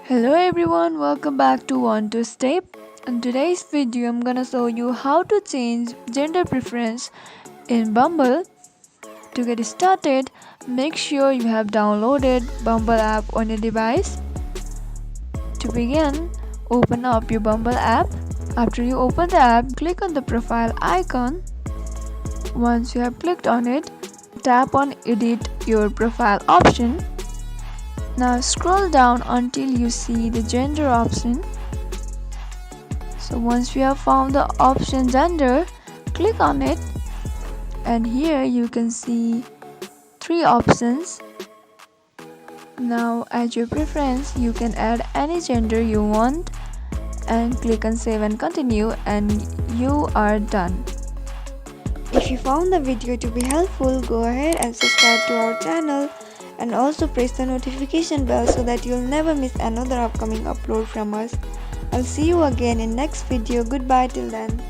Hello everyone, welcome back to Want to Step. In today's video, I'm gonna show you how to change gender preference in Bumble. To get started, make sure you have downloaded Bumble app on your device. To begin, open up your Bumble app. After you open the app, click on the profile icon. Once you have clicked on it, tap on Edit Your Profile option. Now scroll down until you see the gender option. So once you have found the option gender, click on it, and here you can see three options. Now at your preference, you can add any gender you want and click on save and continue, and you are done. If you found the video to be helpful, go ahead and subscribe to our channel and also press the notification bell so that you'll never miss another upcoming upload from us. I'll see you again in next video. Goodbye till then.